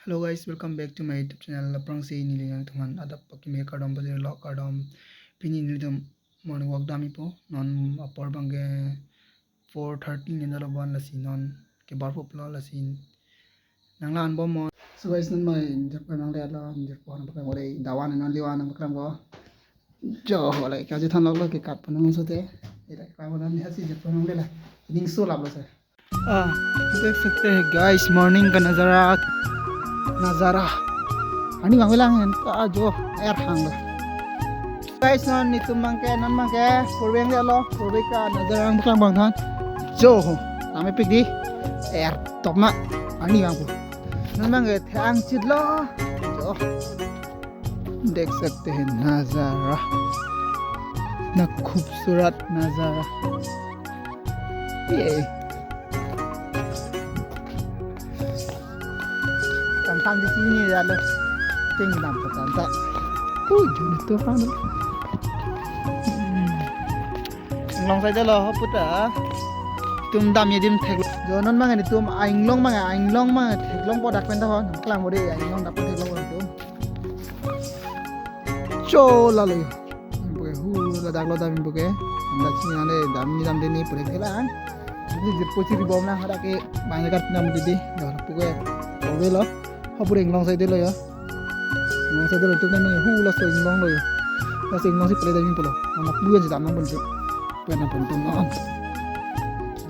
Hello guys, welcome back to my YouTube channel. Laprang say nilingang tuman adap pakime kadam bazir lock kadam pini nilidum morning walk dami po non apor bangge 4:30 nindalo ban lasin non ke barpo pla lasin nanglan bom mo. So guys nan mai jer nang le la jer po nang bakang ore dawan nan liwan nang bakang bo jo like kaje than lok ke kat panang sote ila ka bonan ni hasi jer po nang le la ning so lab lo से देख सकते हैं guys morning का नज़ारा ani mangilang enta jo air hang guys non itu mangke purbeng le lo purbeka nazarang bukan bang than jo ame pik di air top ma ani bang non mangke thang chit lo jo देख सकते हैं नज़ारा ना खूबसूरत नज़ारा ये tang di sini ya lo tinggi nampak tak jauh itu kan long saja lo puta tum dam ya dim thek jonon mang ni tum ainglong mang theklong podak pen ta hon klang bode ainglong dap theklong tum cho la lo buke hu la dak lo dam buke anda china ne dam ni dam de ni pure thelang ni je pochi di bom na hada ke bang kat nam di do puke obe lo hapur inglong sai de lo ya inglong sai de lo tu ne hu la so inglong lo ya la so inglong si pele da min polo na puan si dam na buntu pen na buntu no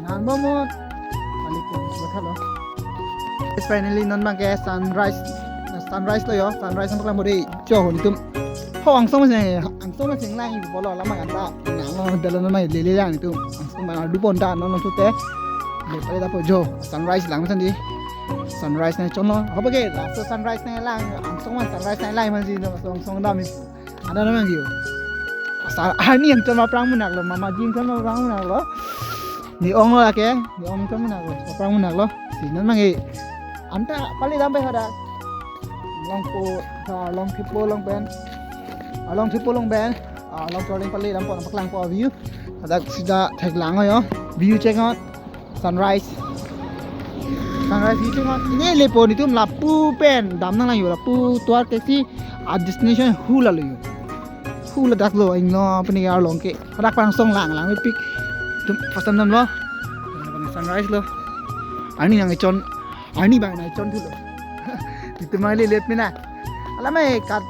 nan mo mo ali ko batha lo finally non ma ke sunrise lo ya sunrise ang paklang bode jo ni tum ho ang song ma sing lai bolo la ma kan ta nang lo de lo ma le yang ni tum ang song ma du pon da no no tu te le pele da po jo sunrise lang ma san di sunrise này cho nó có bao giờ là sunrise này là ang song man sunrise này lai man gì nó song đam ada nama gì ani yang cuma perang menak lo mama jing cuma perang menak lo ni ong lo ke ni ong cuma menak lo perang menak lo sini mangi anta paling damai ada long po long triple long ben long trolling paling damai nampak lang po view ada sudah tag lang yo view check out sunrise itu kan ini lepo itu lapu pen dam nang lang yo lapu tuar taxi a destination hula lo yo hula dak lo ing no apni ar long ke rak pang song lang pik itu pasam nam lo sunrise lo ani yang icon ani bang na icon tu lo itu mai le mina ala mai kat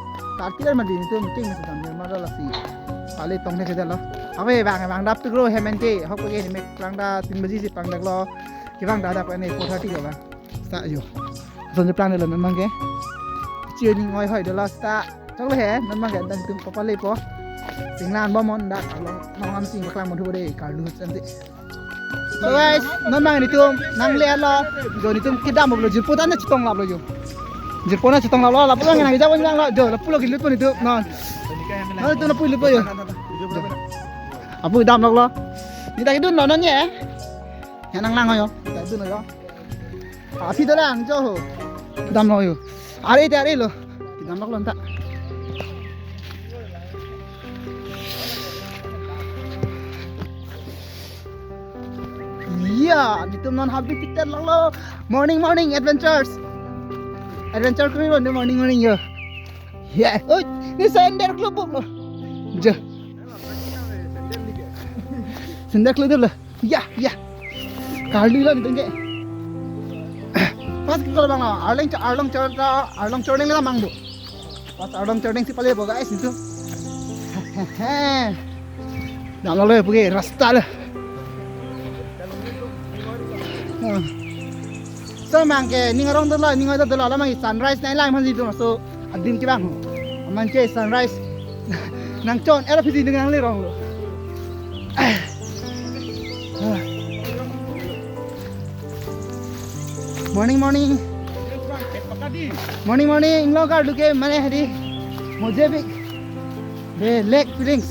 tiar ma din itu meeting na dam ma lo la si ale tong ne ke lo awe bang dap tu lo hemen ke hok ke ni me klang da 3 baji si pang dak lo kibang dah dapat ni 4:30 ke bang start jo son plan le memang ke chưa ni ngoi hoi de la start chok le he memang ke dan tum papa le po singlan bo mon dak long am sing baklang mon thu de ka lu santi so guys memang ni tum nang le lo jo ni tum kidam lo jipu tan chitong lap lo jo jipu na chitong lap lo lap lo ngang ja bon ngang lo jo lap lo ki lu tu ni tu non no tu na pu lu po yo apu dam lo ni ta ki dun lo non ye ya nang lang yo ta dun yo api da lang jo dam lo yo are lo dam lo ta ya itu non happy tiket lo morning adventure kri lo morning yo ya oi ni sender club lo je sender club lo ya Kali lah nih pas kalau bang arlong cording lah mang do pas arlong cording si paling boga guys itu dah lalu pergi rasta lah so mang ke ni ngarong tu lah mang sunrise naik lah masih itu so adim kibang mang ke sunrise nang con era pisi dengan lirong lo morning इन लोग का डुके मैंने हरी मुझे भी दे leg feelings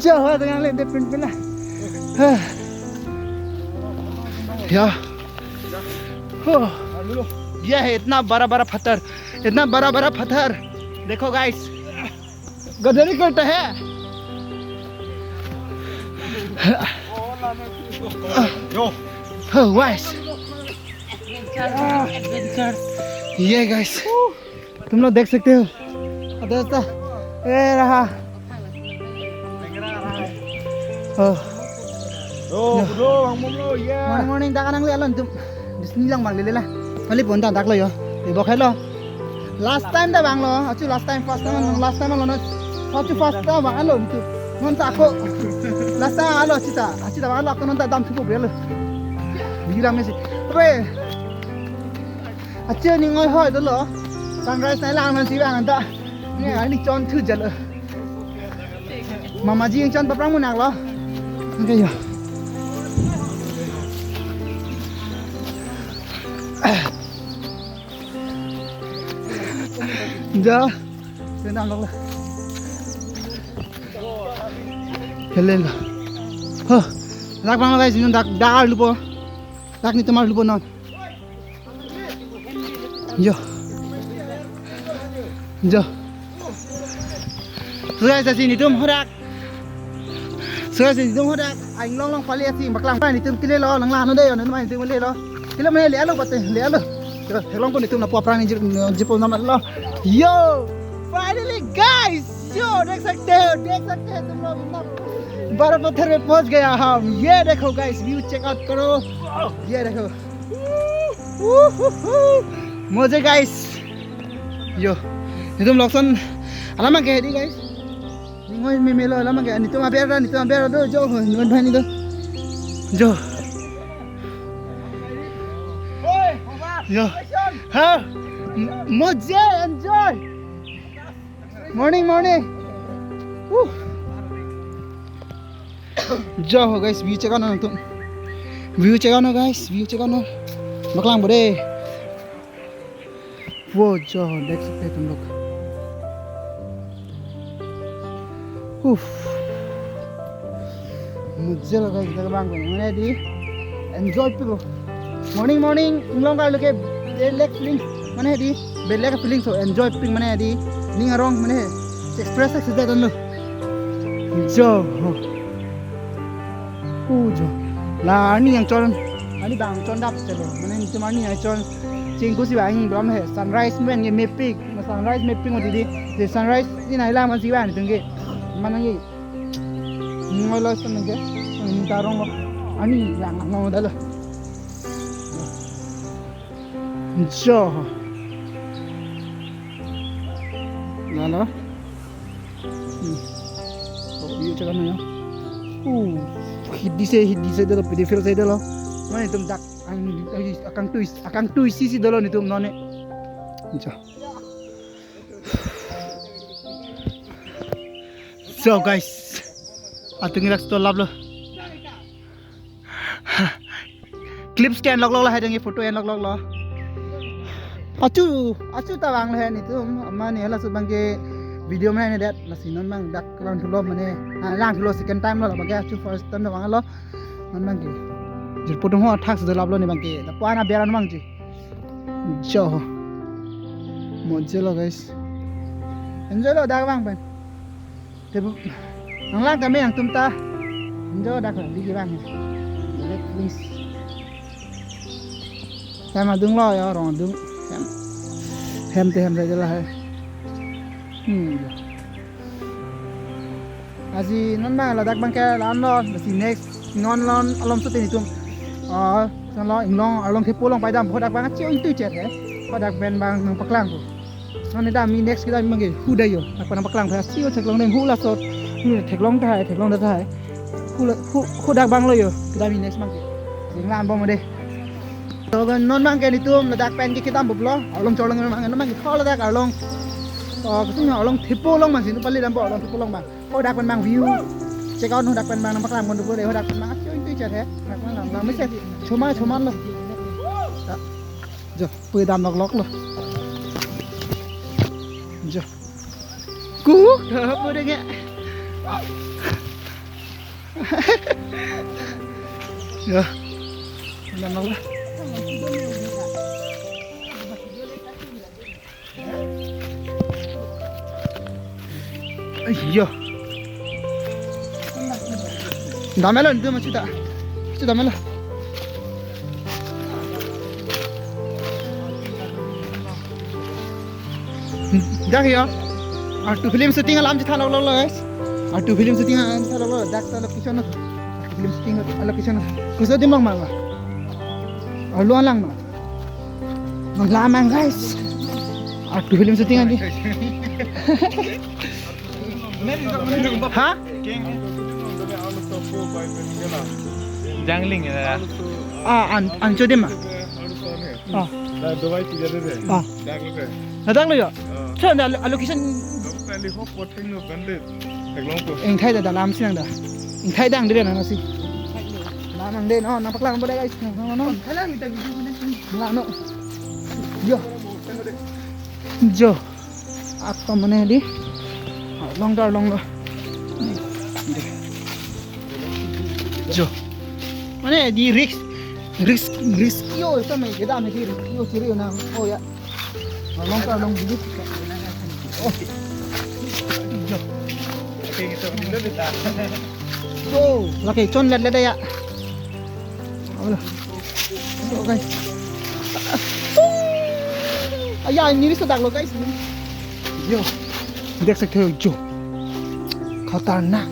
जो हो तो यहाँ ले दे पिन पिना या यह है इतना बड़ा पत्थर देखो गाइस गधे करता है Yo. Oh, guys. ये गाइस तुम लोग देख सकते हो दोस्तों ये रहा morning ta kanang le lon tum disni lang bang le la kali pon ta dak lo yo de bo khai lo last time ta bang lo achu last time first time lo no achu first ta bang lo tu non ta ko last time alo achu ta bang lo ko non ta dam thu bre lo bilang mesi re achu ni ngoi hoi do lo sunrise nai lang man si bang ta ni ani chon thu jal mama ji chon paprang mu nak lo okay yo giờ thế nào đâu lên rồi hơ rác băng guys nhưng đã lupa rác ni temar lupa non giờ sudah sini tum hodak sudah sini tum hodak anh long pali asi baklang ni tum kile lo lang la no de no mai tum le lo kile me le alo bate le alo Helong ko nitum na po prang ni jipo naman lo. Yo! Finally guys! Yo! देख सकते हो तुम लोग बर्फ पत्थर में पहुंच गया हम. ये देखो guys व्यू चेक आउट करो. ये देखो. मजे guys. Yo. Nitum lokson alamak kayak di guys. Ningoy memelo alamak kayak nitum abera do jo nuan bhani do. Jo. Yo, huh? Mujhe enjoy. Morning. Woo. Jo guys, view check out tuh. View check out guys, Maklang bode. Wow, jo, देख सकते हैं तुम लोग. मुझे लगा इधर बांग मैंने दी enjoy pillow. Morning long kali ke belek feeling mana di belek feeling so enjoy ping mana di ning arong mana express sudah kan lo jo la ni yang con ani bang con dap selo mana ni cuma ni yang con cingku si bang belum he sunrise men ye mapping sunrise mapping di the sunrise ni nai lang man si bang tengge mana ni ngolo sen nge ni tarong lo ani yang ngau dah lo Jo, lalu, video cakap ni ya, hidi saya dah, video film saya dah lah, mana itu dak, akang twist sisi dah lah ni tu mana, jo. So guys, atu ngirak stol lab lo, clip stand log lah, ada ni foto yang log lah. Acu ta bang le ni tu amma ni hala subang ke video mana ni dat la sinon bang dak lang thulo mane lang thulo second time lo bang ke acu first time bang lo man bang ke jil potong ho thak se lab lo ni bang ke ta pa na beran bang ji jo moje lo guys enjoy lo dak bang ben te lang ta me yang tum ta enjoy dak la di bang let please ta ma dung lo ya rong dung hem saja lah. Aji non bang ladak bang ke lan lo, masih next non lon alom tu ni tu. Non lo inglong alom tepu long pai dam khodak bang ciu itu jet ya. Khodak ben bang nang paklang tu. Non ni dah mi next kita manggil hu dah yo. Nak nang paklang dah ciu cek long neng hu lah sot. Ni cek long dah hai. Hu dak bang lo yo. Kita mi next manggil. Sing lan bom deh. Kalau non bang kayak itu ledak pen kita bublo, along colong memang kalau ledak along, kesunya along tipu long masih itu paling dampak along tipu long bang. Oh dak pen bang view, check out dak pen bang nampak lang kon dulu deh, dak pen bang itu cat ya, dak pen lang mesti cuma lo, jo, pedam lok lo, jo, apa deh ya, pedam lok lah. Iya. Damelan itu masih tak. Itu damelan. देखियो और to film shooting आलाम था लो गाइस और to film shooting था लो देख ता location film shooting location कुछ दिन mang mang और luang lang lamang guys और टू फिल्म शूटिंग आदि हाँ Jangling ya. anco deh mah Dua itu jadi deh. Jangling. datang lo ya so ada location Kali hop potting lo bandit. Teglong tuh. yang Thai dah dalam sini dah yang Thai dah angde na nasi lamang deh no nampak lang boleh guys no halang kita video lang no yo jo apa mana di long dah jo mana di risk yo itu mah kita mesti yo ciri na oh ya long dulu oh jo Kayak gitu dulu kita. oh lagi con lihat ya Allah so guys ayah ini sedang lo guys yo देख सकते हो जो खतरनाक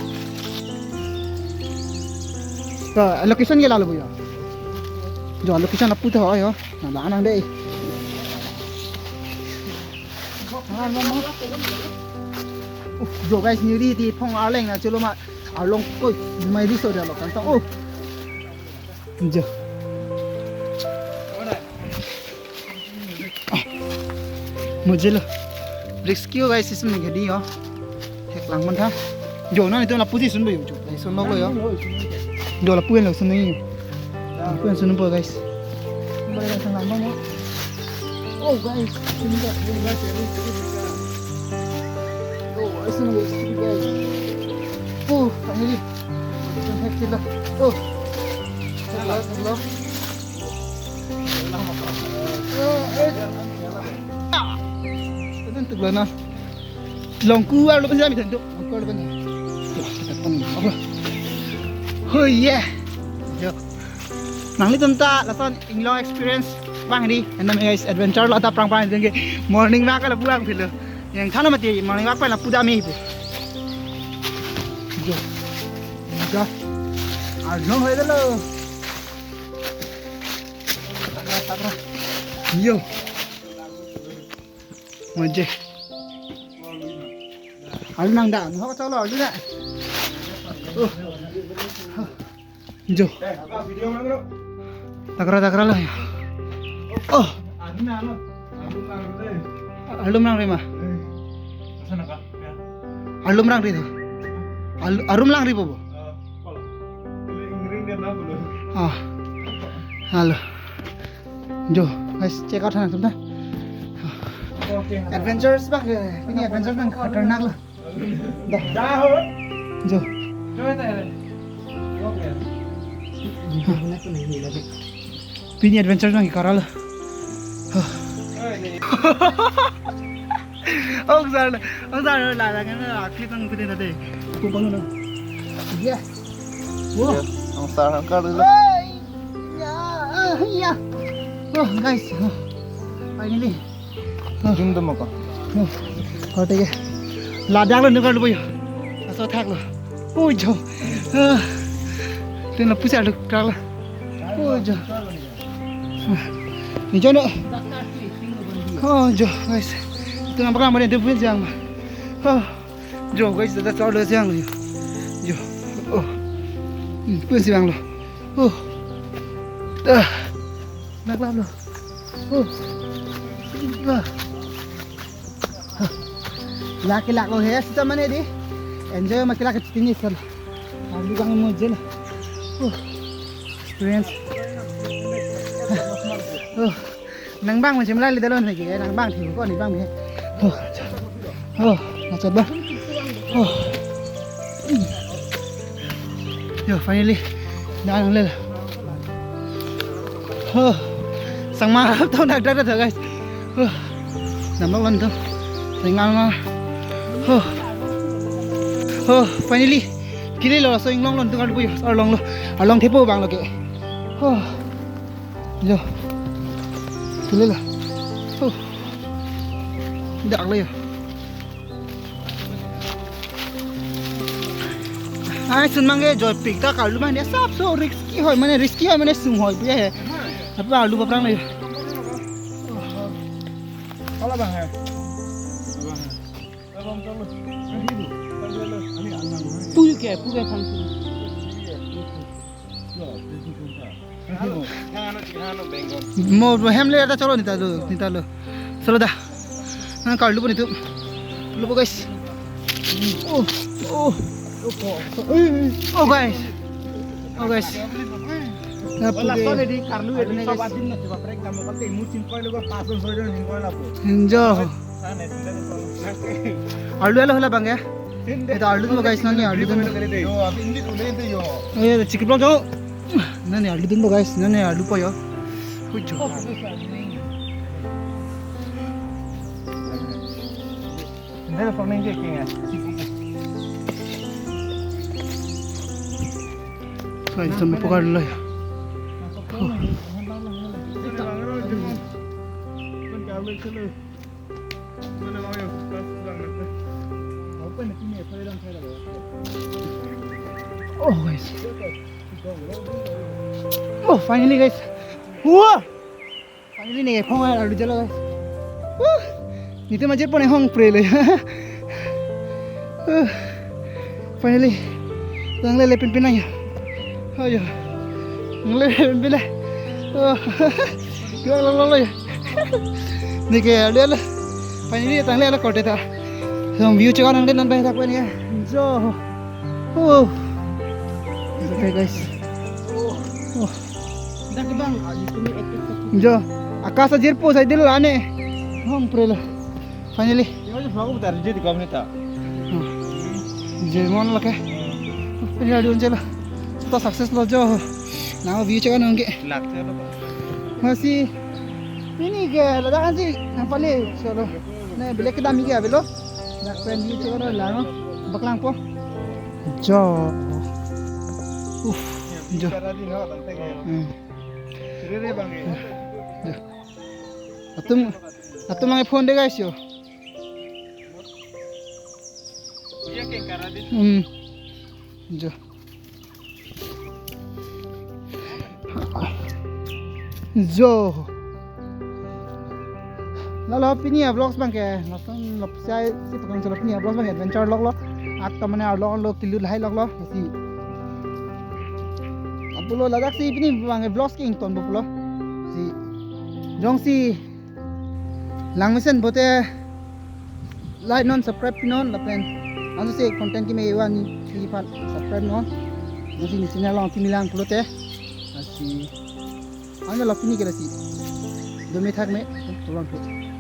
तो लोकेशन के लालो भैया जो लोकेशन अपू तो है ना लाना दे जो गाइस न्यूरी थी phong áo lành là chưa luôn mà áo lông ôi mày đi sờ được nó cắn tao ô giờ मुझे लो रिस्क्यू गाइस इसमें गड़ी हो एक लांग मन था जो ना itu la position boy jo dai son lo yo do la puen lo sun ni puen sun bo guys boleh dah sang lambang oh guys ini dah oh isun guys oh finally don't have to oh hello Tentu lana. Longku lu bisa mi tentu. Longku lu kan. Apa? Oh yeah. Jo. Nang li tenta lasan inglong experience bang di. Endam guys adventure la ta prang denge. Morning walk la pulang philo. Yang thana mati morning walk pa la puda mi bu. Jo. Jo. Arjong hoy dalo. Takra. Yo. Manje. Alu nang dah, nak kau cakap alu tak? Oh, jo. Takra lah. Oh, alum nang rima. Alum nang rido. Arum nang ribo. Ah, halo. Jo, guys, check out sana sebentar. Adventures bak ini adventure kan खतरनाक lah dah jo ini adventure kan karal oh zar la kan akli kan kude na de ko bangun ya wow Ang sarang ka dulu. ya oh guys finally Zoom demo ka. Kau tege, ladang lo nuker lo boyo, asal thak lo, oh jo, tu nak pusat lo kral, oh jo, ni jo no, oh jo guys, tu nampak ramai ada pun siang, oh jo guys, dah tahu lo siang lo, jo, oh, pun siang lo, oh, nak lo, oh, laki-laki lo ya kita mana di enjoy sama laki ini sel ambil kang mojel experience nang bang macam lali dalam lagi nang bang thì có ni bang ni macam bah yo finally dah nang lel sang marap tau nak dah guys nampak lan tu ringan finally kili lo so inglong lon tungal buyo along tepo bang lagi jo kili lo dak le ai sun mange joy pick ta kalu mane sap so risky hoy mane sung hoy bu he apa alu baprang le Kalau bang ya. Abang kalau. puke phang mo hamle ta chalo nita lo chalo da na kalu bani tu lo guys oh guys na puke di karlu itu sobat din na coba prek kamu pati musim koi lo pasun sojo ning koi lapo. enjo Sana alu ala hola bang ya eta alu tu guys nani alu tu yo abi indi tude inde yo. eh chicken block jo nani alu tu guys nani alu po yo hujo Ini phone ning ke ya. guys sampai pokar lo ya oh guys oh finally guys wah finally nih phone alu jalo guys nite majir pone hong pre le finally lang le pin pinay ayo le pin oh yo lo ya nih ke alu finally tang le kote ta som view check nang nan bai tak pa ni jo oh okay guys oh dak bang jo akas ajir po sai dil ane hong prela finally Yo vlog utar jadi kau ni tak. je mon la ke pani adu jela to success lo jo now view check nang ke Laksa lo. masih ini ke lada kan sih nampale chalo na black dami ke abelo dak pen view check ro la no baklang po jo jo Cara di no tante ke. Rere bang ya. atum mangai phone de guys yo Iya ke cara di. jo jo lalo pini vlogs bang ke langsung lopsai si tukang chalo pini vlogs bang adventure log lo at mane ar log lo kilu lai log lo si apulo ladak si pini bang vlogs king ton bulo si jong si langmisen bote like non subscribe pinon lapen anu se content ki me iwan si pan subscribe non nasi ni channel long timilang pulote asi anu lapini ke si dome thak me tolong